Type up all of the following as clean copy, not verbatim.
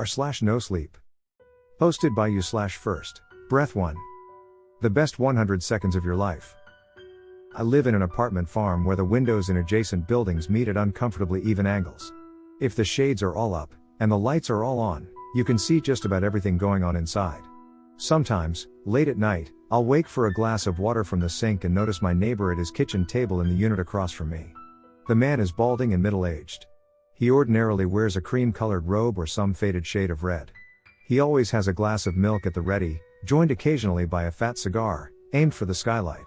r/nosleep. Posted by you/first. Breath 1. The best 100 seconds of your life. I live in an apartment farm where the windows in adjacent buildings meet at uncomfortably even angles. If the shades are all up, and the lights are all on, you can see just about everything going on inside. Sometimes, late at night, I'll wake for a glass of water from the sink and notice my neighbor at his kitchen table in the unit across from me. The man is balding and middle-aged. He ordinarily wears a cream-colored robe or some faded shade of red. He always has a glass of milk at the ready, joined occasionally by a fat cigar, aimed for the skylight.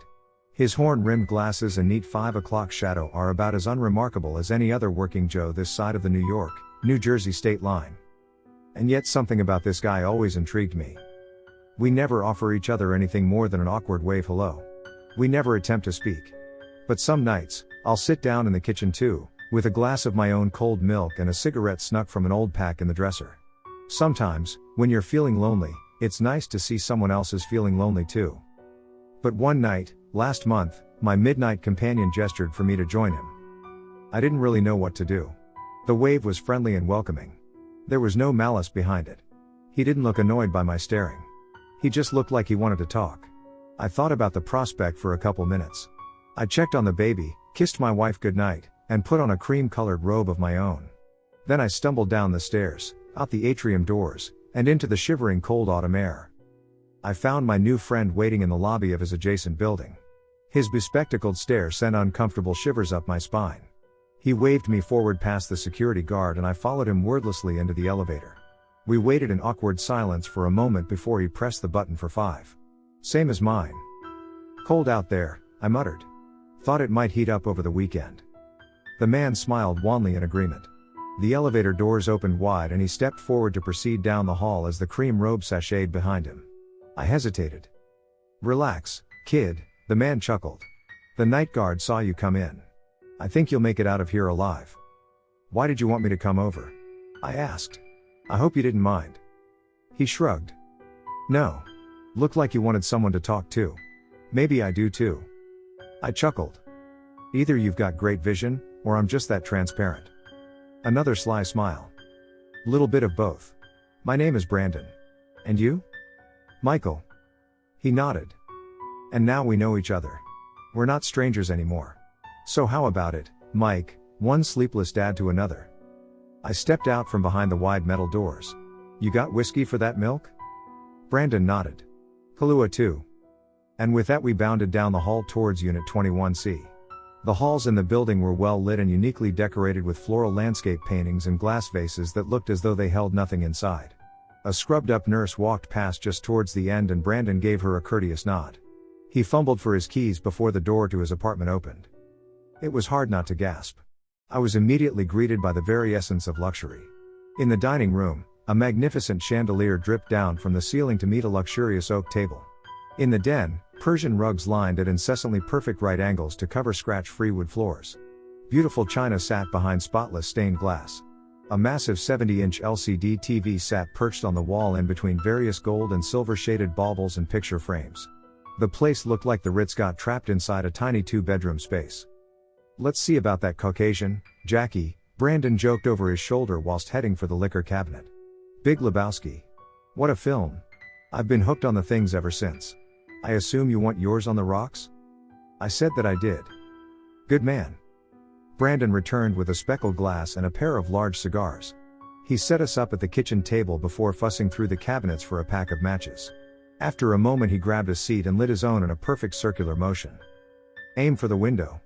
His horn-rimmed glasses and neat 5 o'clock shadow are about as unremarkable as any other working Joe this side of the New York, New Jersey state line. And yet something about this guy always intrigued me. We never offer each other anything more than an awkward wave hello. We never attempt to speak. But some nights, I'll sit down in the kitchen too, with a glass of my own cold milk and a cigarette snuck from an old pack in the dresser. Sometimes, when you're feeling lonely, it's nice to see someone else is feeling lonely too. But one night, last month, my midnight companion gestured for me to join him. I didn't really know what to do. The wave was friendly and welcoming. There was no malice behind it. He didn't look annoyed by my staring. He just looked like he wanted to talk. I thought about the prospect for a couple minutes. I checked on the baby, kissed my wife goodnight, and put on a cream-colored robe of my own. Then I stumbled down the stairs, out the atrium doors, and into the shivering cold autumn air. I found my new friend waiting in the lobby of his adjacent building. His bespectacled stare sent uncomfortable shivers up my spine. He waved me forward past the security guard and I followed him wordlessly into the elevator. We waited in awkward silence for a moment before he pressed the button for 5. Same as mine. Cold out there, I muttered. Thought it might heat up over the weekend. The man smiled wanly in agreement. The elevator doors opened wide and he stepped forward to proceed down the hall as the cream robe sashayed behind him. I hesitated. Relax, kid, the man chuckled. The night guard saw you come in. I think you'll make it out of here alive. Why did you want me to come over? I asked. I hope you didn't mind. He shrugged. No. Looked like you wanted someone to talk to. Maybe I do too. I chuckled. Either you've got great vision, or I'm just that transparent. Another sly smile. Little bit of both. My name is Brandon. And you? Michael. He nodded. And now we know each other. We're not strangers anymore. So how about it, Mike, one sleepless dad to another? I stepped out from behind the wide metal doors. You got whiskey for that milk? Brandon nodded. Kahlua too. And with that we bounded down the hall towards Unit 21C. The halls in the building were well lit and uniquely decorated with floral landscape paintings and glass vases that looked as though they held nothing inside. A scrubbed-up nurse walked past just towards the end and Brandon gave her a courteous nod. He fumbled for his keys before the door to his apartment opened. It was hard not to gasp. I was immediately greeted by the very essence of luxury. In the dining room, a magnificent chandelier dripped down from the ceiling to meet a luxurious oak table. In the den, Persian rugs lined at incessantly perfect right angles to cover scratch-free wood floors. Beautiful china sat behind spotless stained glass. A massive 70-inch LCD TV sat perched on the wall in between various gold and silver-shaded baubles and picture frames. The place looked like the Ritz got trapped inside a tiny 2-bedroom space. Let's see about that Caucasian, Jackie, Brandon joked over his shoulder whilst heading for the liquor cabinet. Big Lebowski. What a film. I've been hooked on the things ever since. I assume you want yours on the rocks? I said that I did. Good man. Brandon returned with a speckled glass and a pair of large cigars. He set us up at the kitchen table before fussing through the cabinets for a pack of matches. After a moment he grabbed a seat and lit his own in a perfect circular motion. Aim for the window.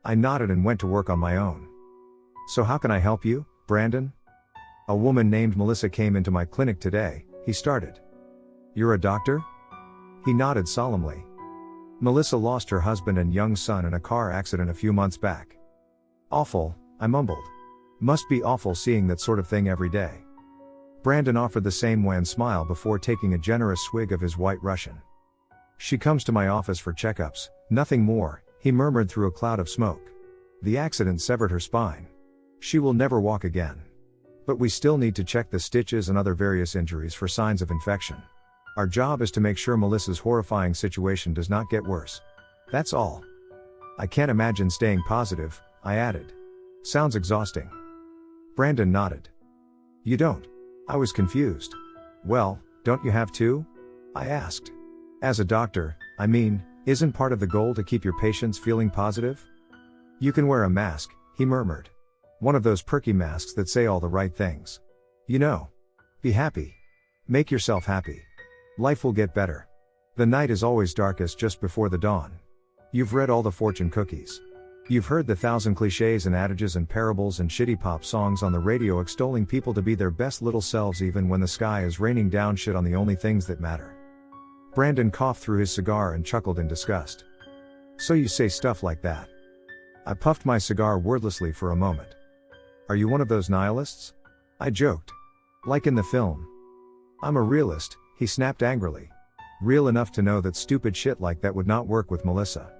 I nodded and went to work on my own. So how can I help you, Brandon? A woman named Melissa came into my clinic today, he started. You're a doctor? He nodded solemnly. Melissa lost her husband and young son in a car accident a few months back. Awful, I mumbled. Must be awful seeing that sort of thing every day. Brandon offered the same wan smile before taking a generous swig of his White Russian. She comes to my office for checkups, nothing more, he murmured through a cloud of smoke. The accident severed her spine. She will never walk again. But we still need to check the stitches and other various injuries for signs of infection. Our job is to make sure Melissa's horrifying situation does not get worse. That's all. I can't imagine staying positive, I added. Sounds exhausting. Brandon nodded. You don't. I was confused. Well, don't you have to? I asked. As a doctor, I mean, isn't part of the goal to keep your patients feeling positive? You can wear a mask, he murmured. One of those perky masks that say all the right things. You know. Be happy. Make yourself happy. Life will get better. The night is always darkest just before the dawn. You've read all the fortune cookies. You've heard the 1,000 cliches and adages and parables and shitty pop songs on the radio extolling people to be their best little selves even when the sky is raining down shit on the only things that matter. Brandon coughed through his cigar and chuckled in disgust. So you say stuff like that. I puffed my cigar wordlessly for a moment. Are you one of those nihilists? I joked. Like in the film. I'm a realist, he snapped angrily. Real enough to know that stupid shit like that would not work with Melissa.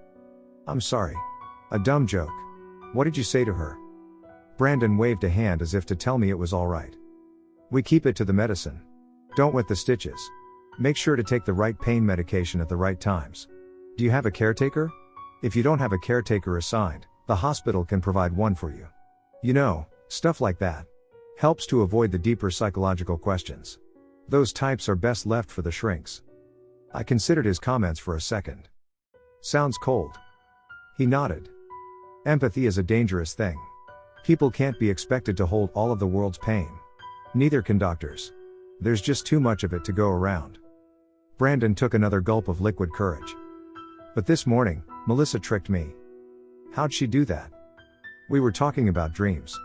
I'm sorry. A dumb joke. What did you say to her? Brandon waved a hand as if to tell me it was alright. We keep it to the medicine. Don't wet the stitches. Make sure to take the right pain medication at the right times. Do you have a caretaker? If you don't have a caretaker assigned, the hospital can provide one for you. You know, stuff like that. Helps to avoid the deeper psychological questions. Those types are best left for the shrinks. I considered his comments for a second. Sounds cold. He nodded. Empathy is a dangerous thing. People can't be expected to hold all of the world's pain. Neither can doctors. There's just too much of it to go around. Brandon took another gulp of liquid courage. But this morning, Melissa tricked me. How'd she do that? We were talking about dreams.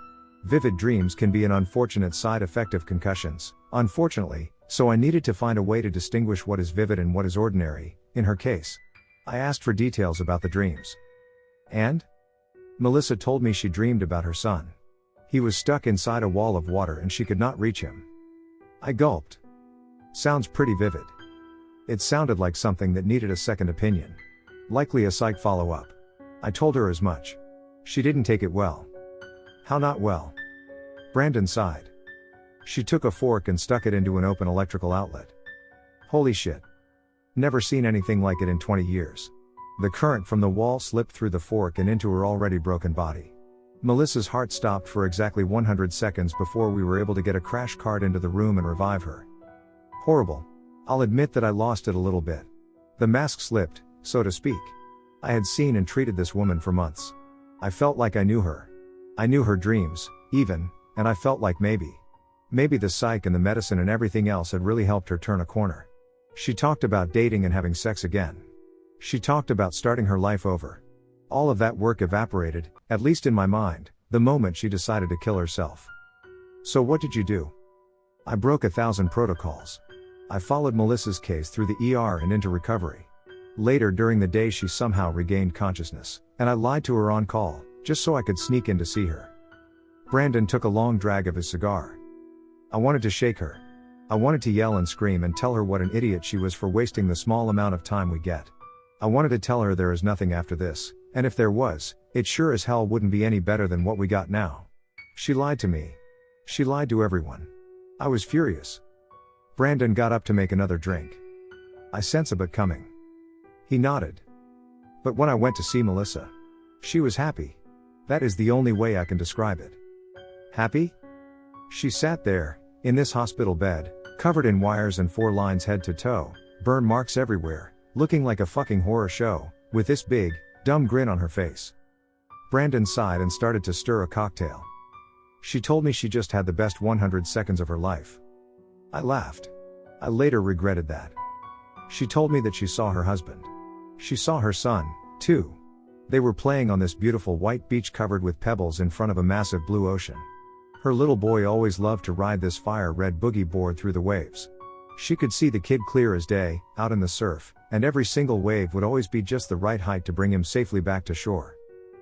Vivid dreams can be an unfortunate side effect of concussions, unfortunately, so I needed to find a way to distinguish what is vivid and what is ordinary, in her case. I asked for details about the dreams. And? Melissa told me she dreamed about her son. He was stuck inside a wall of water and she could not reach him. I gulped. Sounds pretty vivid. It sounded like something that needed a second opinion. Likely a psych follow-up. I told her as much. She didn't take it well. How not well? Brandon sighed. She took a fork and stuck it into an open electrical outlet. Holy shit. Never seen anything like it in 20 years. The current from the wall slipped through the fork and into her already broken body. Melissa's heart stopped for exactly 100 seconds before we were able to get a crash cart into the room and revive her. Horrible. I'll admit that I lost it a little bit. The mask slipped, so to speak. I had seen and treated this woman for months. I felt like I knew her. I knew her dreams, even, and I felt like maybe the psych and the medicine and everything else had really helped her turn a corner. She talked about dating and having sex again. She talked about starting her life over. All of that work evaporated, at least in my mind, the moment she decided to kill herself. So what did you do? I broke 1,000 protocols. I followed Melissa's case through the ER and into recovery. Later during the day she somehow regained consciousness, and I lied to her on call, just so I could sneak in to see her. Brandon took a long drag of his cigar. I wanted to shake her. I wanted to yell and scream and tell her what an idiot she was for wasting the small amount of time we get. I wanted to tell her there is nothing after this, and if there was, it sure as hell wouldn't be any better than what we got now. She lied to me. She lied to everyone. I was furious. Brandon got up to make another drink. I sense a but coming. He nodded. But when I went to see Melissa, she was happy. That is the only way I can describe it. Happy? She sat there, in this hospital bed, covered in wires and 4 lines head to toe, burn marks everywhere, looking like a fucking horror show, with this big, dumb grin on her face. Brandon sighed and started to stir a cocktail. She told me she just had the best 100 seconds of her life. I laughed. I later regretted that. She told me that she saw her husband. She saw her son, too. They were playing on this beautiful white beach covered with pebbles in front of a massive blue ocean. Her little boy always loved to ride this fire-red boogie board through the waves. She could see the kid clear as day, out in the surf, and every single wave would always be just the right height to bring him safely back to shore.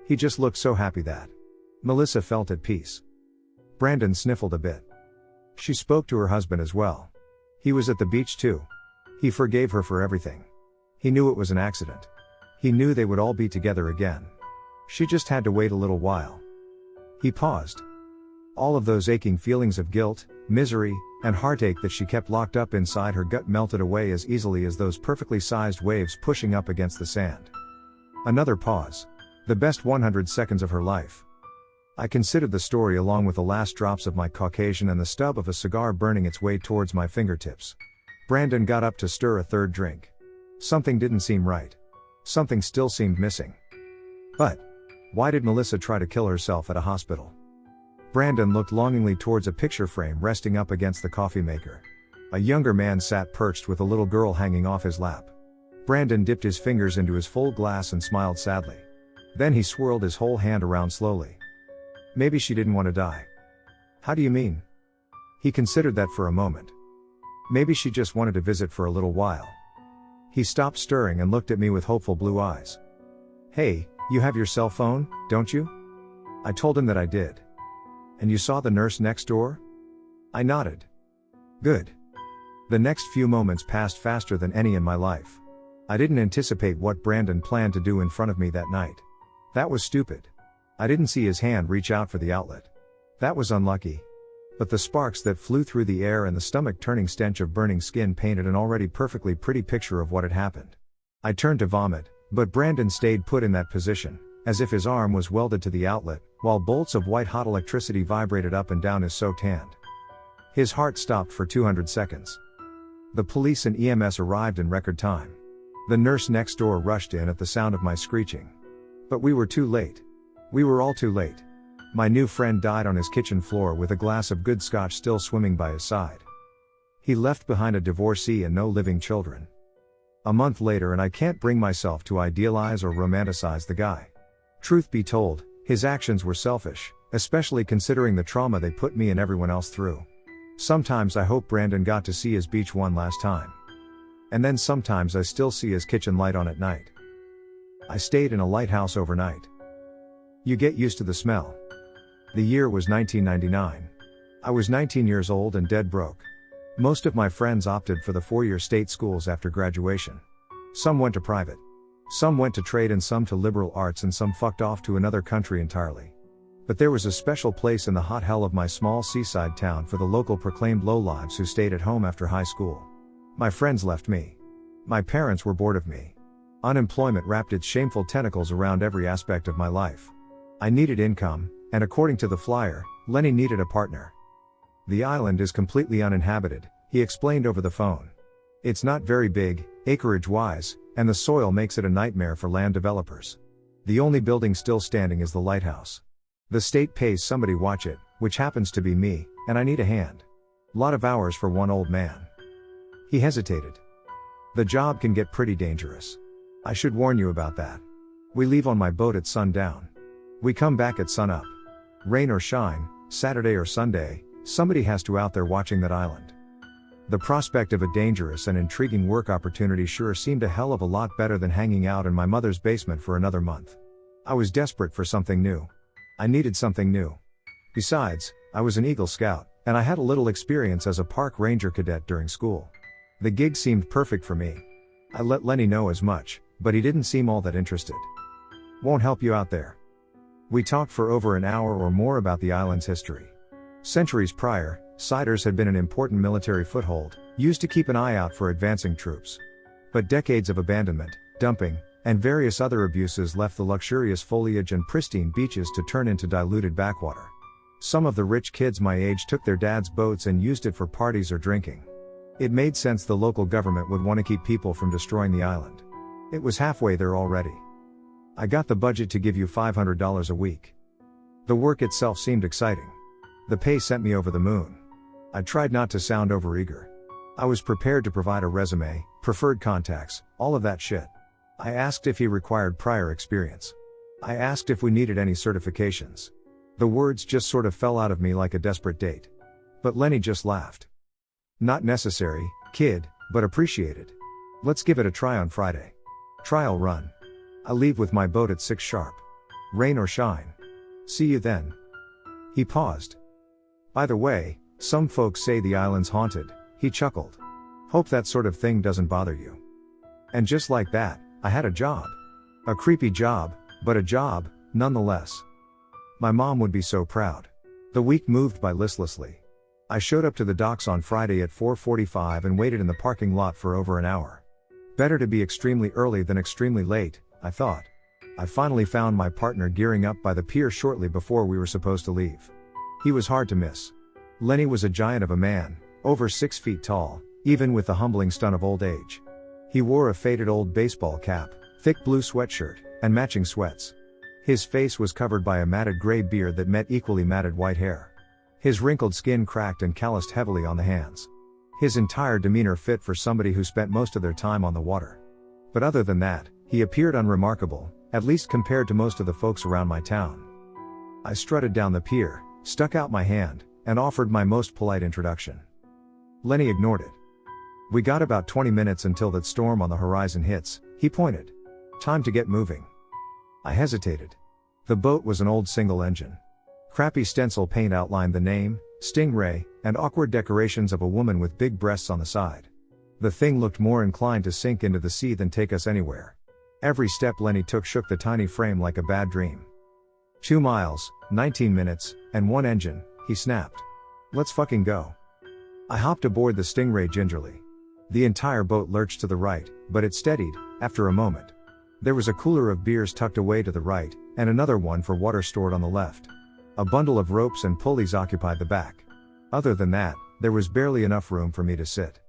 He just looked so happy that Melissa felt at peace. Brandon sniffled a bit. She spoke to her husband as well. He was at the beach too. He forgave her for everything. He knew it was an accident. He knew they would all be together again. She just had to wait a little while. He paused. All of those aching feelings of guilt, misery, and heartache that she kept locked up inside her gut melted away as easily as those perfectly sized waves pushing up against the sand. Another pause. The best 100 seconds of her life. I considered the story along with the last drops of my Caucasian and the stub of a cigar burning its way towards my fingertips. Brandon got up to stir a third drink. Something didn't seem right. Something still seemed missing. But why did Melissa try to kill herself at a hospital? Brandon looked longingly towards a picture frame resting up against the coffee maker. A younger man sat perched with a little girl hanging off his lap. Brandon dipped his fingers into his full glass and smiled sadly. Then he swirled his whole hand around slowly. Maybe she didn't want to die. How do you mean? He considered that for a moment. Maybe she just wanted to visit for a little while. He stopped stirring and looked at me with hopeful blue eyes. Hey, you have your cell phone, don't you? I told him that I did. And you saw the nurse next door? I nodded. Good. The next few moments passed faster than any in my life. I didn't anticipate what Brandon planned to do in front of me that night. That was stupid. I didn't see his hand reach out for the outlet. That was unlucky. But the sparks that flew through the air and the stomach-turning stench of burning skin painted an already perfectly pretty picture of what had happened. I turned to vomit, but Brandon stayed put in that position, as if his arm was welded to the outlet, while bolts of white-hot electricity vibrated up and down his soaked hand. His heart stopped for 200 seconds. The police and EMS arrived in record time. The nurse next door rushed in at the sound of my screeching. But we were too late. We were all too late. My new friend died on his kitchen floor with a glass of good scotch still swimming by his side. He left behind a divorcee and no living children. A month later, and I can't bring myself to idealize or romanticize the guy. Truth be told, his actions were selfish, especially considering the trauma they put me and everyone else through. Sometimes I hope Brandon got to see his beach one last time. And then sometimes I still see his kitchen light on at night. I stayed in a lighthouse overnight. You get used to the smell. The year was 1999. I was 19 years old and dead broke. Most of my friends opted for the four-year state schools after graduation. Some went to private. Some went to trade and some to liberal arts and some fucked off to another country entirely. But there was a special place in the hot hell of my small seaside town for the local proclaimed lowlives who stayed at home after high school. My friends left me. My parents were bored of me. Unemployment wrapped its shameful tentacles around every aspect of my life. I needed income, and according to the flyer, Lenny needed a partner. The island is completely uninhabited, he explained over the phone. It's not very big, acreage-wise, and the soil makes it a nightmare for land developers. The only building still standing is the lighthouse. The state pays somebody watch it, which happens to be me, and I need a hand. Lot of hours for one old man. He hesitated. The job can get pretty dangerous. I should warn you about that. We leave on my boat at sundown. We come back at sunup. Rain or shine, Saturday or Sunday, somebody has to out there watching that island. The prospect of a dangerous and intriguing work opportunity sure seemed a hell of a lot better than hanging out in my mother's basement for another month. I was desperate for something new. I needed something new. Besides, I was an Eagle Scout, and I had a little experience as a park ranger cadet during school. The gig seemed perfect for me. I let Lenny know as much, but he didn't seem all that interested. Won't help you out there. We talked for over an hour or more about the island's history. Centuries prior, Siders had been an important military foothold, used to keep an eye out for advancing troops. But decades of abandonment, dumping, and various other abuses left the luxurious foliage and pristine beaches to turn into diluted backwater. Some of the rich kids my age took their dad's boats and used it for parties or drinking. It made sense the local government would want to keep people from destroying the island. It was halfway there already. I got the budget to give you $500 a week. The work itself seemed exciting. The pay sent me over the moon. I tried not to sound overeager. I was prepared to provide a resume, preferred contacts, all of that shit. I asked if he required prior experience. I asked if we needed any certifications. The words just sort of fell out of me like a desperate date. But Lenny just laughed. Not necessary, kid, but appreciated. Let's give it a try on Friday. Trial run. I leave with my boat at 6 sharp. Rain or shine. See you then. He paused. By the way, some folks say the island's haunted, he chuckled. Hope that sort of thing doesn't bother you. And just like that, I had a job. A creepy job, but a job, nonetheless. My mom would be so proud. The week moved by listlessly. I showed up to the docks on Friday at 4:45 and waited in the parking lot for over an hour. Better to be extremely early than extremely late, I thought. I finally found my partner gearing up by the pier shortly before we were supposed to leave. He was hard to miss. Lenny was a giant of a man, over 6 feet tall, even with the humbling stunt of old age. He wore a faded old baseball cap, thick blue sweatshirt, and matching sweats. His face was covered by a matted gray beard that met equally matted white hair. His wrinkled skin cracked and calloused heavily on the hands. His entire demeanor fit for somebody who spent most of their time on the water. But other than that, he appeared unremarkable, at least compared to most of the folks around my town. I strutted down the pier, stuck out my hand, and offered my most polite introduction. Lenny ignored it. We got about 20 minutes until that storm on the horizon hits, he pointed. Time to get moving. I hesitated. The boat was an old single engine. Crappy stencil paint outlined the name, Stingray, and awkward decorations of a woman with big breasts on the side. The thing looked more inclined to sink into the sea than take us anywhere. Every step Lenny took shook the tiny frame like a bad dream. 2 miles, 19 minutes, and 1 engine, he snapped. Let's fucking go. I hopped aboard the Stingray gingerly. The entire boat lurched to the right, but it steadied, after a moment. There was a cooler of beers tucked away to the right, and another one for water stored on the left. A bundle of ropes and pulleys occupied the back. Other than that, there was barely enough room for me to sit.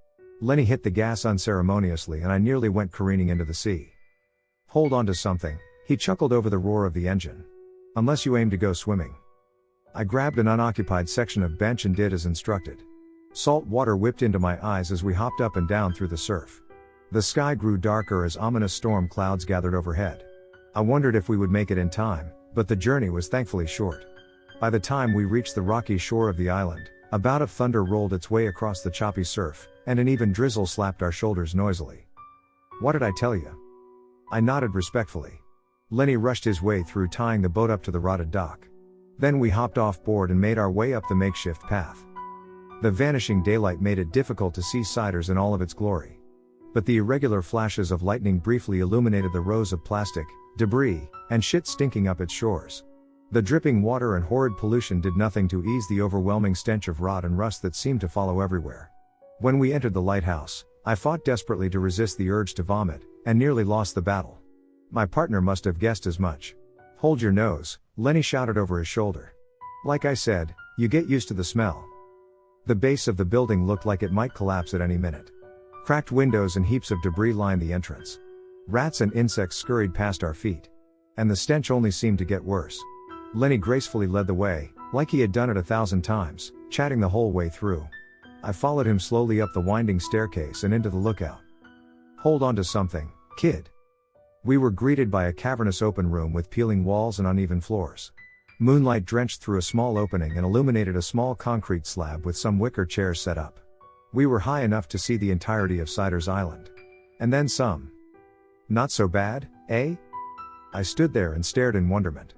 Lenny hit the gas unceremoniously and I nearly went careening into the sea. Hold on to something, he chuckled over the roar of the engine. Unless you aim to go swimming. I grabbed an unoccupied section of bench and did as instructed. Salt water whipped into my eyes as we hopped up and down through the surf. The sky grew darker as ominous storm clouds gathered overhead. I wondered if we would make it in time, but the journey was thankfully short. By the time we reached the rocky shore of the island, a bout of thunder rolled its way across the choppy surf, and an even drizzle slapped our shoulders noisily. What did I tell you? I nodded respectfully. Lenny rushed his way through tying the boat up to the rotted dock. Then we hopped off board and made our way up the makeshift path. The vanishing daylight made it difficult to see Siders in all of its glory. But the irregular flashes of lightning briefly illuminated the rows of plastic, debris, and shit stinking up its shores. The dripping water and horrid pollution did nothing to ease the overwhelming stench of rot and rust that seemed to follow everywhere. When we entered the lighthouse, I fought desperately to resist the urge to vomit, and nearly lost the battle. My partner must have guessed as much. Hold your nose, Lenny shouted over his shoulder. Like I said, you get used to the smell. The base of the building looked like it might collapse at any minute. Cracked windows and heaps of debris lined the entrance. Rats and insects scurried past our feet. And the stench only seemed to get worse. Lenny gracefully led the way, like he had done it 1,000 times, chatting the whole way through. I followed him slowly up the winding staircase and into the lookout. Hold on to something, kid. We were greeted by a cavernous open room with peeling walls and uneven floors. Moonlight drenched through a small opening and illuminated a small concrete slab with some wicker chairs set up. We were high enough to see the entirety of Siders Island. And then some. Not so bad, eh? I stood there and stared in wonderment.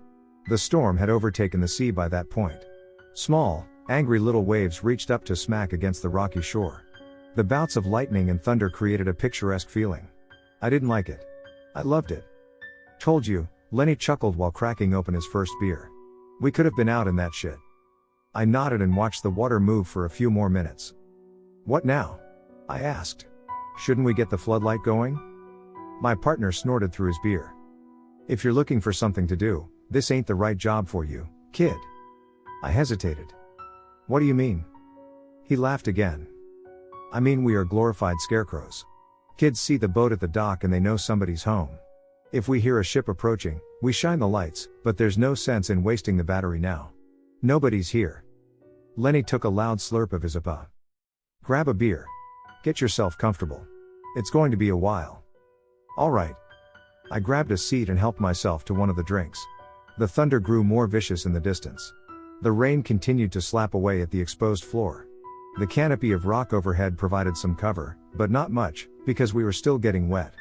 The storm had overtaken the sea by that point. Small, angry little waves reached up to smack against the rocky shore. The bouts of lightning and thunder created a picturesque feeling. I didn't like it. I loved it. Told you, Lenny chuckled while cracking open his first beer. We could have been out in that shit. I nodded and watched the water move for a few more minutes. What now? I asked. Shouldn't we get the floodlight going? My partner snorted through his beer. If you're looking for something to do, this ain't the right job for you, kid. I hesitated. What do you mean? He laughed again. I mean we are glorified scarecrows. Kids see the boat at the dock and they know somebody's home. If we hear a ship approaching, we shine the lights, but there's no sense in wasting the battery now. Nobody's here. Lenny took a loud slurp of his IPA. Grab a beer. Get yourself comfortable. It's going to be a while. All right. I grabbed a seat and helped myself to one of the drinks. The thunder grew more vicious in the distance. The rain continued to slap away at the exposed floor. The canopy of rock overhead provided some cover, but not much, because we were still getting wet.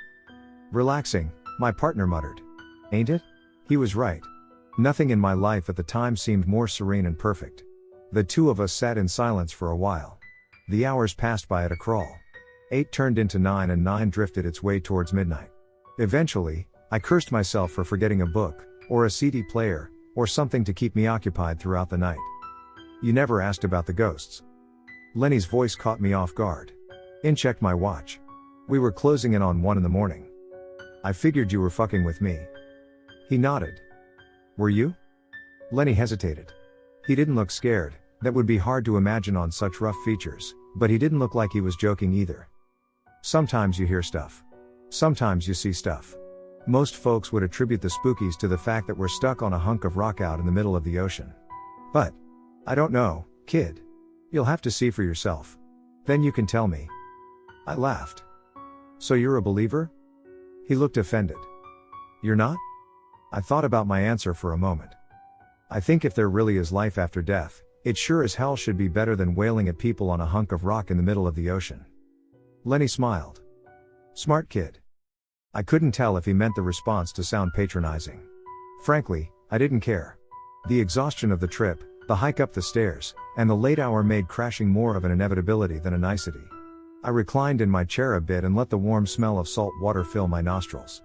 Relaxing, my partner muttered. Ain't it? He was right. Nothing in my life at the time seemed more serene and perfect. The two of us sat in silence for a while. The hours passed by at a crawl. 8 turned into 9 and 9 drifted its way towards midnight. Eventually, I cursed myself for forgetting a book, or a CD player, or something to keep me occupied throughout the night. You never asked about the ghosts. Lenny's voice caught me off guard. Checked my watch. We were closing in on 1 in the morning. I figured you were fucking with me. He nodded. Were you? Lenny hesitated. He didn't look scared, that would be hard to imagine on such rough features, but he didn't look like he was joking either. Sometimes you hear stuff. Sometimes you see stuff. Most folks would attribute the spookies to the fact that we're stuck on a hunk of rock out in the middle of the ocean. But, I don't know, kid. You'll have to see for yourself. Then you can tell me. I laughed. So you're a believer? He looked offended. You're not? I thought about my answer for a moment. I think if there really is life after death, it sure as hell should be better than wailing at people on a hunk of rock in the middle of the ocean. Lenny smiled. Smart kid. I couldn't tell if he meant the response to sound patronizing. Frankly, I didn't care. The exhaustion of the trip, the hike up the stairs, and the late hour made crashing more of an inevitability than a nicety. I reclined in my chair a bit and let the warm smell of salt water fill my nostrils.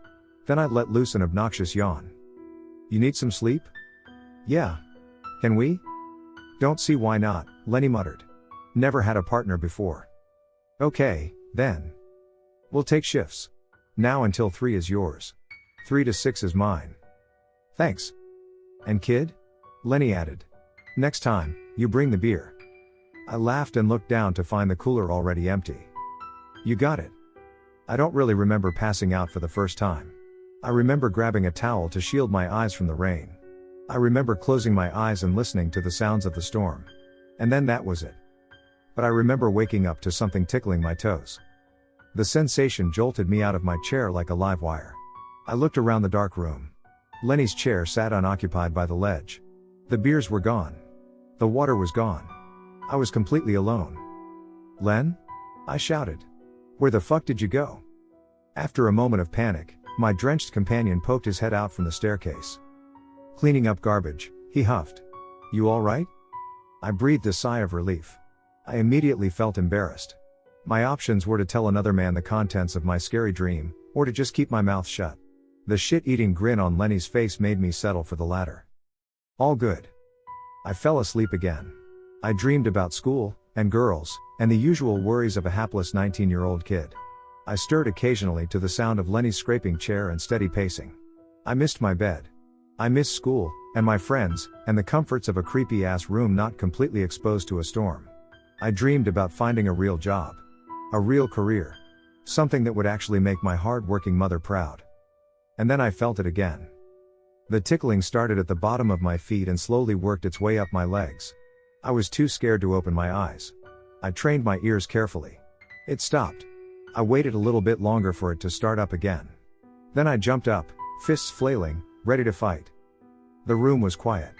Then I let loose an obnoxious yawn. You need some sleep? Yeah. Can we? Don't see why not, Lenny muttered. Never had a partner before. Okay, then. We'll take shifts. Now until 3 is yours. 3 to 6 is mine. Thanks. And kid? Lenny added. Next time, you bring the beer. I laughed and looked down to find the cooler already empty. You got it. I don't really remember passing out for the first time. I remember grabbing a towel to shield my eyes from the rain. I remember closing my eyes and listening to the sounds of the storm. And then that was it. But I remember waking up to something tickling my toes. The sensation jolted me out of my chair like a live wire. I looked around the dark room. Lenny's chair sat unoccupied by the ledge. The beers were gone. The water was gone. I was completely alone. Len? I shouted. Where the fuck did you go? After a moment of panic, my drenched companion poked his head out from the staircase. Cleaning up garbage, he huffed. You all right? I breathed a sigh of relief. I immediately felt embarrassed. My options were to tell another man the contents of my scary dream, or to just keep my mouth shut. The shit-eating grin on Lenny's face made me settle for the latter. All good. I fell asleep again. I dreamed about school, and girls, and the usual worries of a hapless 19-year-old kid. I stirred occasionally to the sound of Lenny's scraping chair and steady pacing. I missed my bed. I missed school, and my friends, and the comforts of a creepy-ass room not completely exposed to a storm. I dreamed about finding a real job. A real career. Something that would actually make my hard-working mother proud. And then I felt it again. The tickling started at the bottom of my feet and slowly worked its way up my legs. I was too scared to open my eyes. I trained my ears carefully. It stopped. I waited a little bit longer for it to start up again. Then I jumped up, fists flailing, ready to fight. The room was quiet.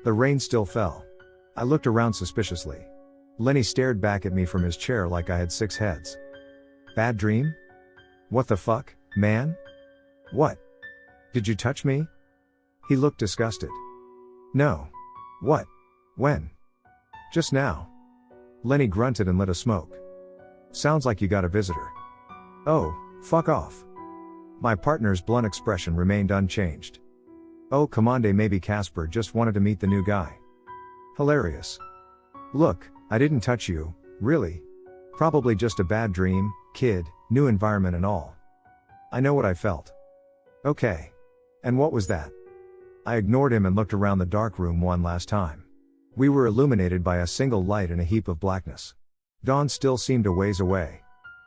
The rain still fell. I looked around suspiciously. Lenny stared back at me from his chair like I had 6 heads. Bad dream? What the fuck, man? What? Did you touch me? He looked disgusted. No. What? When? Just now. Lenny grunted and lit a smoke. Sounds like you got a visitor. Oh, fuck off. My partner's blunt expression remained unchanged. Oh, commande, maybe Casper just wanted to meet the new guy. Hilarious. Look, I didn't touch you, really. Probably just a bad dream, kid, new environment and all. I know what I felt. Okay. And what was that? I ignored him and looked around the dark room one last time. We were illuminated by a single light in a heap of blackness. Dawn still seemed a ways away.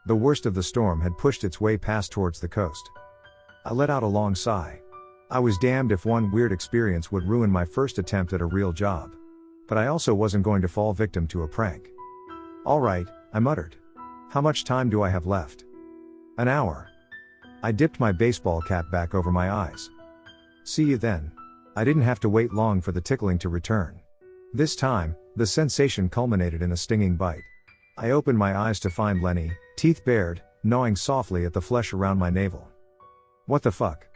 The worst of the storm had pushed its way past towards the coast. I let out a long sigh. I was damned if one weird experience would ruin my first attempt at a real job. But I also wasn't going to fall victim to a prank. All right, I muttered. How much time do I have left? An hour. I dipped my baseball cap back over my eyes. See you then. I didn't have to wait long for the tickling to return. This time, the sensation culminated in a stinging bite. I opened my eyes to find Lenny, teeth bared, gnawing softly at the flesh around my navel. What the fuck?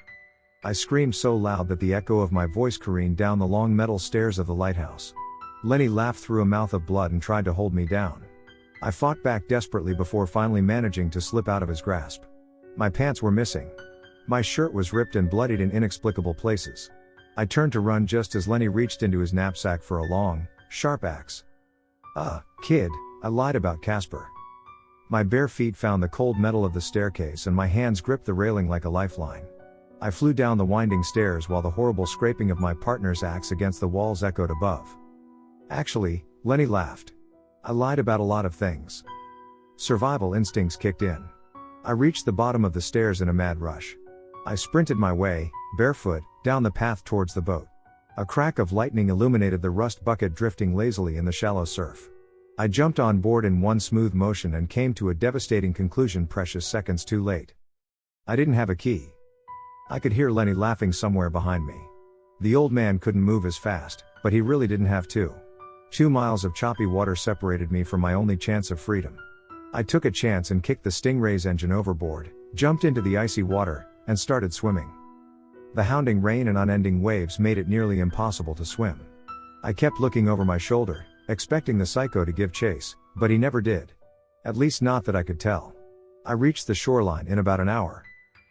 I screamed so loud that the echo of my voice careened down the long metal stairs of the lighthouse. Lenny laughed through a mouth of blood and tried to hold me down. I fought back desperately before finally managing to slip out of his grasp. My pants were missing. My shirt was ripped and bloodied in inexplicable places. I turned to run just as Lenny reached into his knapsack for a long, sharp axe. Kid, I lied about Casper. My bare feet found the cold metal of the staircase and my hands gripped the railing like a lifeline. I flew down the winding stairs while the horrible scraping of my partner's axe against the walls echoed above. Actually, Lenny laughed. I lied about a lot of things. Survival instincts kicked in. I reached the bottom of the stairs in a mad rush. I sprinted my way, barefoot, down the path towards the boat. A crack of lightning illuminated the rust bucket drifting lazily in the shallow surf. I jumped on board in one smooth motion and came to a devastating conclusion precious seconds too late. I didn't have a key. I could hear Lenny laughing somewhere behind me. The old man couldn't move as fast, but he really didn't have to. 2 miles of choppy water separated me from my only chance of freedom. I took a chance and kicked the Stingray's engine overboard, jumped into the icy water, and started swimming. The hounding rain and unending waves made it nearly impossible to swim. I kept looking over my shoulder, expecting the psycho to give chase, but he never did. At least not that I could tell. I reached the shoreline in about an hour.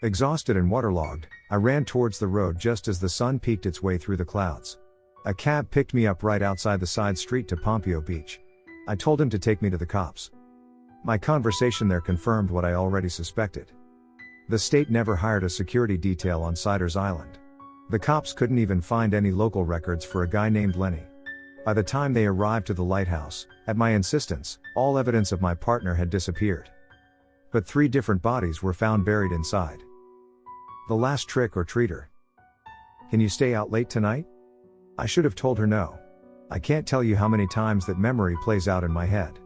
Exhausted and waterlogged, I ran towards the road just as the sun peeked its way through the clouds. A cab picked me up right outside the side street to Pompeo Beach. I told him to take me to the cops. My conversation there confirmed what I already suspected. The state never hired a security detail on Siders Island. The cops couldn't even find any local records for a guy named Lenny. By the time they arrived to the lighthouse, at my insistence, all evidence of my partner had disappeared. But 3 different bodies were found buried inside. The last trick or treater. Can you stay out late tonight? I should have told her no. I can't tell you how many times that memory plays out in my head.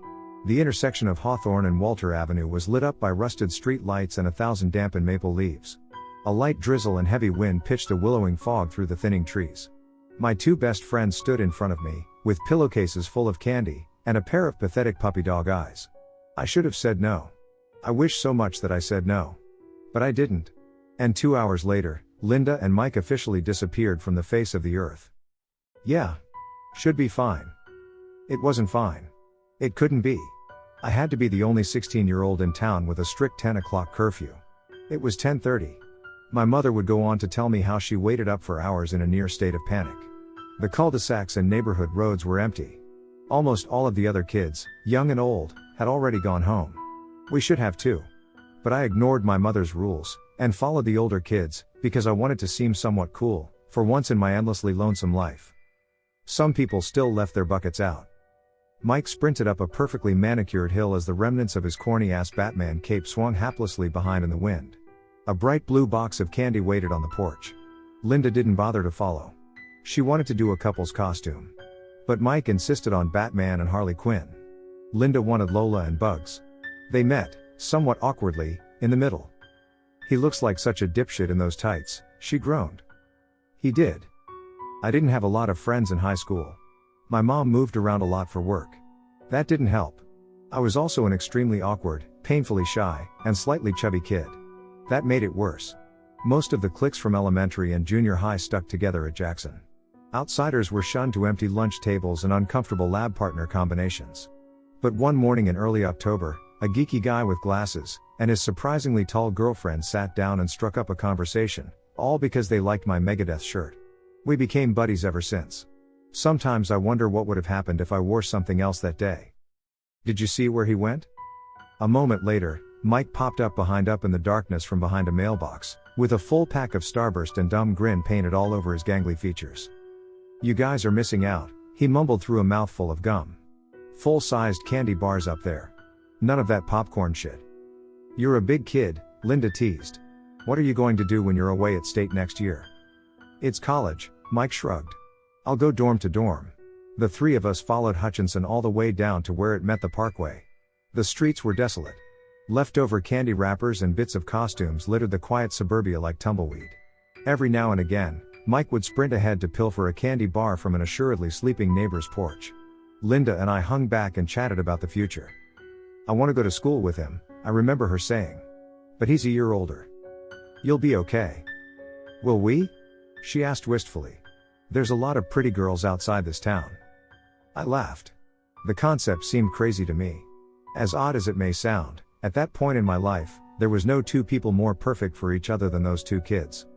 The intersection of Hawthorne and Walter Avenue was lit up by rusted street lights and 1,000 dampened maple leaves. A light drizzle and heavy wind pitched a willowing fog through the thinning trees. My 2 best friends stood in front of me, with pillowcases full of candy, and a pair of pathetic puppy dog eyes. I should have said no. I wish so much that I said no. But I didn't. And 2 hours later, Linda and Mike officially disappeared from the face of the earth. Yeah. Should be fine. It wasn't fine. It couldn't be. I had to be the only 16-year-old in town with a strict 10 o'clock curfew. It was 10:30. My mother would go on to tell me how she waited up for hours in a near state of panic. The cul-de-sacs and neighborhood roads were empty. Almost all of the other kids, young and old, had already gone home. We should have too. But I ignored my mother's rules, and followed the older kids, because I wanted to seem somewhat cool, for once in my endlessly lonesome life. Some people still left their buckets out. Mike sprinted up a perfectly manicured hill as the remnants of his corny-ass Batman cape swung haplessly behind in the wind. A bright blue box of candy waited on the porch. Linda didn't bother to follow. She wanted to do a couple's costume. But Mike insisted on Batman and Harley Quinn. Linda wanted Lola and Bugs. They met, somewhat awkwardly, in the middle. "He looks like such a dipshit in those tights," she groaned. He did. I didn't have a lot of friends in high school. My mom moved around a lot for work. That didn't help. I was also an extremely awkward, painfully shy, and slightly chubby kid. That made it worse. Most of the cliques from elementary and junior high stuck together at Jackson. Outsiders were shunned to empty lunch tables and uncomfortable lab partner combinations. But one morning in early October, a geeky guy with glasses, and his surprisingly tall girlfriend sat down and struck up a conversation, all because they liked my Megadeth shirt. We became buddies ever since. Sometimes I wonder what would have happened if I wore something else that day. Did you see where he went? A moment later, Mike popped up in the darkness from behind a mailbox, with a full pack of Starburst and dumb grin painted all over his gangly features. "You guys are missing out," he mumbled through a mouthful of gum. "Full-sized candy bars up there. None of that popcorn shit." "You're a big kid," Linda teased. "What are you going to do when you're away at state next year?" "It's college," Mike shrugged. "I'll go dorm to dorm." The 3 of us followed Hutchinson all the way down to where it met the parkway. The streets were desolate. Leftover candy wrappers and bits of costumes littered the quiet suburbia like tumbleweed. Every now and again, Mike would sprint ahead to pilfer a candy bar from an assuredly sleeping neighbor's porch. Linda and I hung back and chatted about the future. "I want to go to school with him," I remember her saying. "But he's a year older." "You'll be okay." "Will we?" she asked wistfully. "There's a lot of pretty girls outside this town." I laughed. The concept seemed crazy to me. As odd as it may sound, at that point in my life, there was no 2 people more perfect for each other than those 2 kids.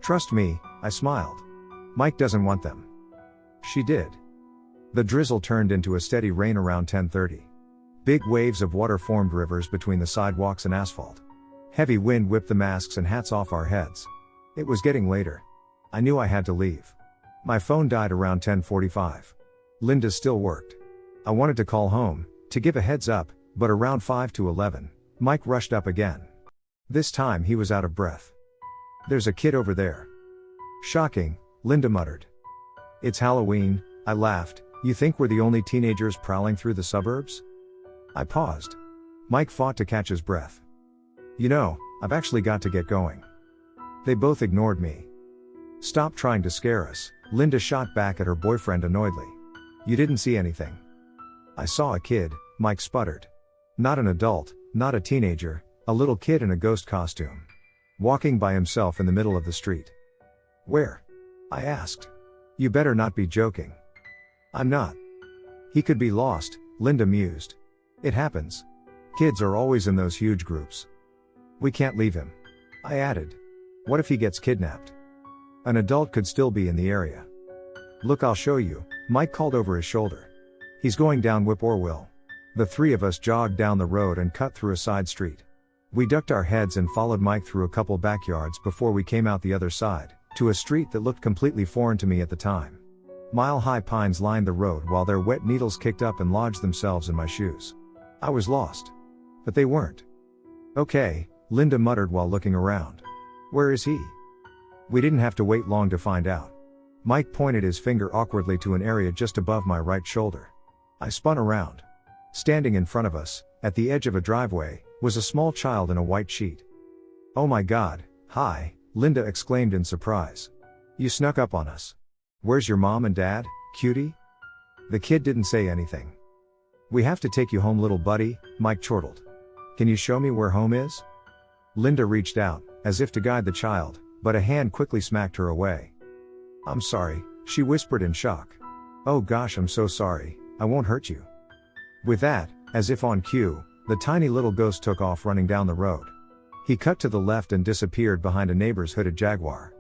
"Trust me," I smiled. "Mike doesn't want them." She did. The drizzle turned into a steady rain around 10:30. Big waves of water formed rivers between the sidewalks and asphalt. Heavy wind whipped the masks and hats off our heads. It was getting later. I knew I had to leave. My phone died around 10:45. Linda still worked. I wanted to call home, to give a heads up, but around 5 to 11, Mike rushed up again. This time he was out of breath. "There's a kid over there." "Shocking," Linda muttered. "It's Halloween," I laughed. "You think we're the only teenagers prowling through the suburbs?" I paused. Mike fought to catch his breath. "You know, I've actually got to get going." They both ignored me. "Stop trying to scare us," Linda shot back at her boyfriend annoyedly. "You didn't see anything." "I saw a kid," Mike sputtered. "Not an adult, not a teenager, a little kid in a ghost costume. Walking by himself in the middle of the street." "Where?" I asked. "You better not be joking." "I'm not." "He could be lost," Linda mused. "It happens. Kids are always in those huge groups." "We can't leave him," I added. "What if he gets kidnapped? An adult could still be in the area." "Look, I'll show you," Mike called over his shoulder. "He's going down Whippoorwill." The three of us jogged down the road and cut through a side street. We ducked our heads and followed Mike through a couple backyards before we came out the other side, to a street that looked completely foreign to me at the time. Mile-high pines lined the road while their wet needles kicked up and lodged themselves in my shoes. I was lost. But they weren't. "Okay," Linda muttered while looking around. "Where is he?" We didn't have to wait long to find out. Mike pointed his finger awkwardly to an area just above my right shoulder. I spun around. Standing in front of us, at the edge of a driveway, was a small child in a white sheet. "Oh my God, hi," Linda exclaimed in surprise. "You snuck up on us. Where's your mom and dad, cutie?" The kid didn't say anything. "We have to take you home, little buddy," Mike chortled. "Can you show me where home is?" Linda reached out, as if to guide the child, but a hand quickly smacked her away. "I'm sorry," she whispered in shock. "Oh gosh, I'm so sorry, I won't hurt you." With that, as if on cue, the tiny little ghost took off running down the road. He cut to the left and disappeared behind a neighbor's hooded Jaguar.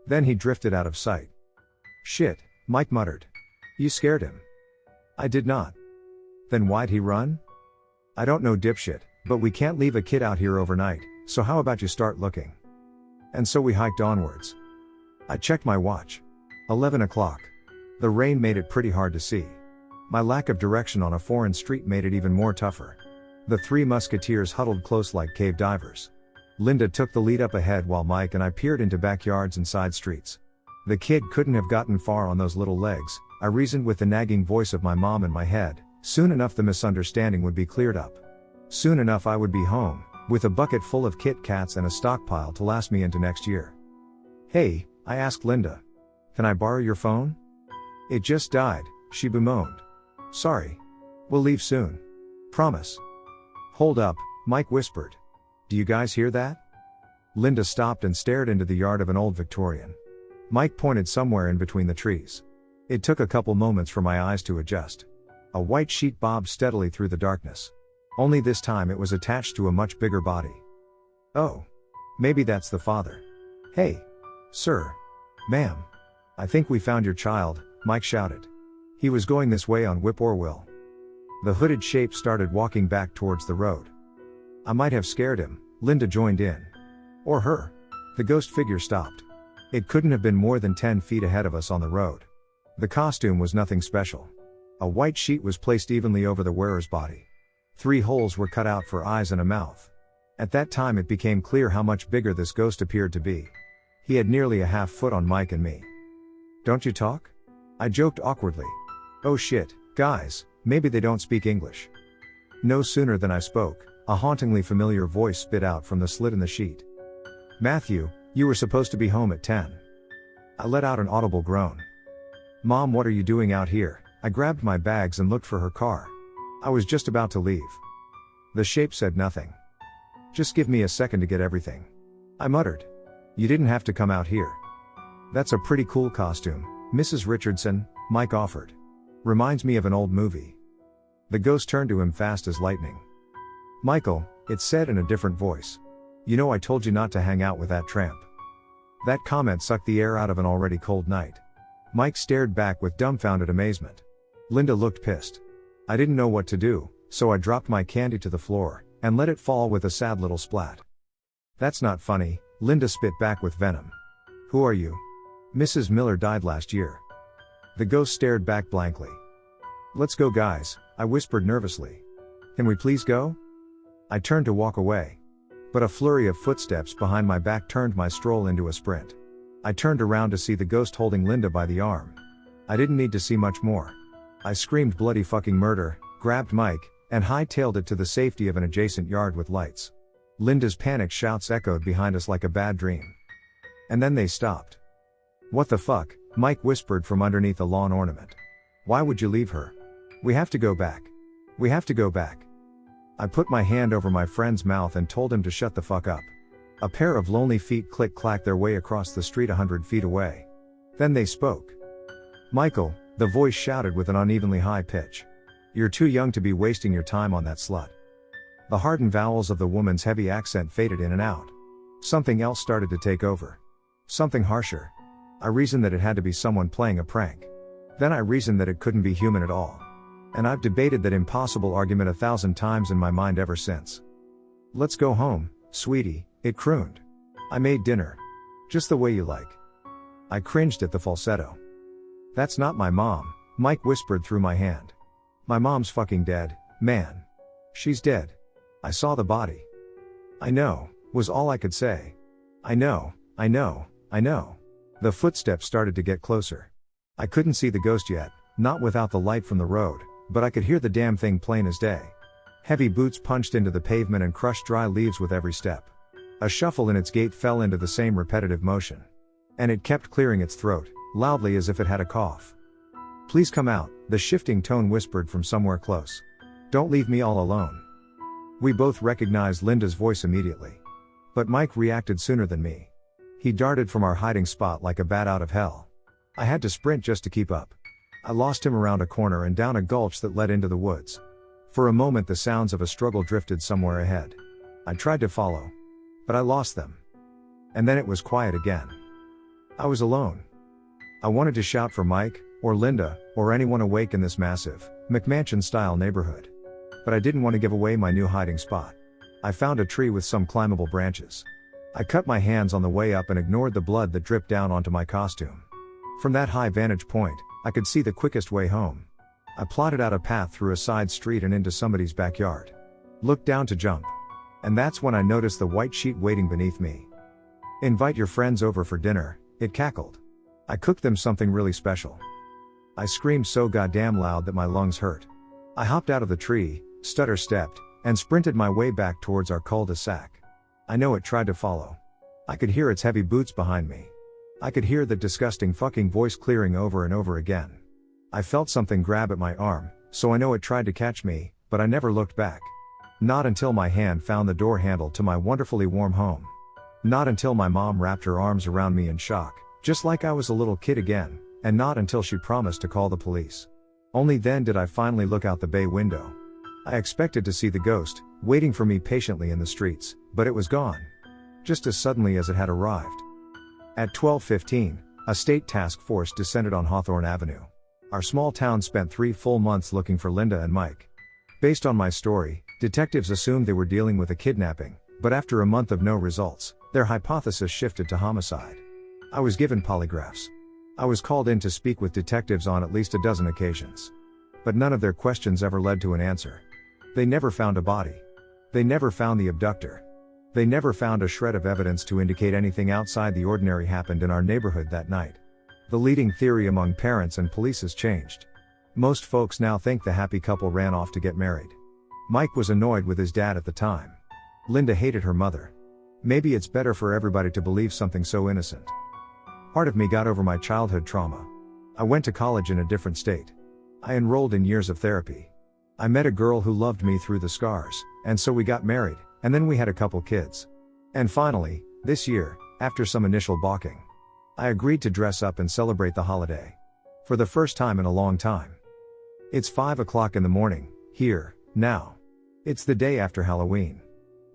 Then he drifted out of sight. "Shit," Mike muttered. "You scared him." "I did not." "Then why'd he run?" "I don't know, dipshit, but we can't leave a kid out here overnight, so how about you start looking?" And so we hiked onwards. I checked my watch. 11 o'clock. The rain made it pretty hard to see. My lack of direction on a foreign street made it even more tougher. The three musketeers huddled close like cave divers. Linda took the lead up ahead while Mike and I peered into backyards and side streets. The kid couldn't have gotten far on those little legs, I reasoned with the nagging voice of my mom in my head. Soon enough the misunderstanding would be cleared up. Soon enough I would be home, with a bucket full of Kit Kats and a stockpile to last me into next year. "Hey," I asked Linda. "Can I borrow your phone?" "It just died," she bemoaned. "Sorry. We'll leave soon. Promise." "Hold up," Mike whispered. "Do you guys hear that?" Linda stopped and stared into the yard of an old Victorian. Mike pointed somewhere in between the trees. It took a couple moments for my eyes to adjust. A white sheet bobbed steadily through the darkness. Only this time it was attached to a much bigger body. "Oh. Maybe that's the father." "Hey. Sir. Ma'am. I think we found your child," Mike shouted. "He was going this way on Whippoorwill." The hooded shape started walking back towards the road. "I might have scared him," Linda joined in. "Or her." The ghost figure stopped. It couldn't have been more than 10 feet ahead of us on the road. The costume was nothing special. A white sheet was placed evenly over the wearer's body. 3 holes were cut out for eyes and a mouth. At that time it became clear how much bigger this ghost appeared to be. He had nearly a half foot on Mike and me. "Don't you talk?" I joked awkwardly. "Oh shit, guys, maybe they don't speak English." No sooner than I spoke, a hauntingly familiar voice spit out from the slit in the sheet. "Matthew, you were supposed to be home at 10. I let out an audible groan. "Mom, what are you doing out here?" I grabbed my bags and looked for her car. I was just about to leave. The shape said nothing. "Just give me a second to get everything," I muttered. "You didn't have to come out here." "That's a pretty cool costume, Mrs. Richardson," Mike offered. "Reminds me of an old movie." The ghost turned to him fast as lightning. "Michael," it said in a different voice. "You know I told you not to hang out with that tramp." That comment sucked the air out of an already cold night. Mike stared back with dumbfounded amazement. Linda looked pissed. I didn't know what to do, so I dropped my candy to the floor, and let it fall with a sad little splat. "That's not funny," Linda spit back with venom. Who are you? Mrs. Miller died last year. The ghost stared back blankly. Let's go, guys, I whispered nervously. Can we please go? I turned to walk away. But a flurry of footsteps behind my back turned my stroll into a sprint. I turned around to see the ghost holding Linda by the arm. I didn't need to see much more. I screamed bloody fucking murder, grabbed Mike, and hightailed it to the safety of an adjacent yard with lights. Linda's panicked shouts echoed behind us like a bad dream. And then they stopped. What the fuck? Mike whispered from underneath a lawn ornament. Why would you leave her? We have to go back. We have to go back. I put my hand over my friend's mouth and told him to shut the fuck up. A pair of lonely feet click-clacked their way across the street 100 feet away. Then they spoke. Michael, the voice shouted with an unevenly high pitch. You're too young to be wasting your time on that slut. The hardened vowels of the woman's heavy accent faded in and out. Something else started to take over. Something harsher. I reasoned that it had to be someone playing a prank. Then I reasoned that it couldn't be human at all. And I've debated that impossible argument 1,000 times in my mind ever since. Let's go home, sweetie, it crooned. I made dinner. Just the way you like. I cringed at the falsetto. That's not my mom, Mike whispered through my hand. My mom's fucking dead, man. She's dead. I saw the body. I know, was all I could say. I know. The footsteps started to get closer. I couldn't see the ghost yet, not without the light from the road, but I could hear the damn thing plain as day. Heavy boots punched into the pavement and crushed dry leaves with every step. A shuffle in its gait fell into the same repetitive motion. And it kept clearing its throat, loudly as if it had a cough. Please come out, the shifting tone whispered from somewhere close. Don't leave me all alone. We both recognized Linda's voice immediately. But Mike reacted sooner than me. He darted from our hiding spot like a bat out of hell. I had to sprint just to keep up. I lost him around a corner and down a gulch that led into the woods. For a moment the sounds of a struggle drifted somewhere ahead. I tried to follow. But I lost them. And then it was quiet again. I was alone. I wanted to shout for Mike, or Linda, or anyone awake in this massive, McMansion-style neighborhood. But I didn't want to give away my new hiding spot. I found a tree with some climbable branches. I cut my hands on the way up and ignored the blood that dripped down onto my costume. From that high vantage point, I could see the quickest way home. I plotted out a path through a side street and into somebody's backyard. Looked down to jump. And that's when I noticed the white sheet waiting beneath me. Invite your friends over for dinner, it cackled. I cooked them something really special. I screamed so goddamn loud that my lungs hurt. I hopped out of the tree, stutter-stepped, and sprinted my way back towards our cul-de-sac. I know it tried to follow. I could hear its heavy boots behind me. I could hear that disgusting fucking voice clearing over and over again. I felt something grab at my arm, so I know it tried to catch me, but I never looked back. Not until my hand found the door handle to my wonderfully warm home. Not until my mom wrapped her arms around me in shock, just like I was a little kid again, and not until she promised to call the police. Only then did I finally look out the bay window. I expected to see the ghost, waiting for me patiently in the streets, but it was gone. Just as suddenly as it had arrived. At 12:15, a state task force descended on Hawthorne Avenue. Our small town spent 3 full months looking for Linda and Mike. Based on my story, detectives assumed they were dealing with a kidnapping, but after a month of no results, their hypothesis shifted to homicide. I was given polygraphs. I was called in to speak with detectives on at least a dozen occasions. But none of their questions ever led to an answer. They never found a body. They never found the abductor. They never found a shred of evidence to indicate anything outside the ordinary happened in our neighborhood that night. The leading theory among parents and police has changed. Most folks now think the happy couple ran off to get married. Mike was annoyed with his dad at the time. Linda hated her mother. Maybe it's better for everybody to believe something so innocent. Part of me got over my childhood trauma. I went to college in a different state. I enrolled in years of therapy. I met a girl who loved me through the scars, and so we got married, and then we had a couple kids. And finally, this year, after some initial balking, I agreed to dress up and celebrate the holiday. For the first time in a long time. It's 5 o'clock in the morning, here, now. It's the day after Halloween.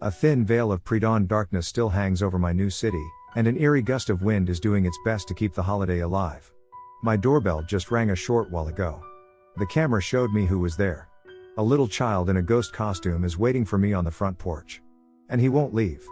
A thin veil of pre-dawn darkness still hangs over my new city, and an eerie gust of wind is doing its best to keep the holiday alive. My doorbell just rang a short while ago. The camera showed me who was there. A little child in a ghost costume is waiting for me on the front porch. And he won't leave.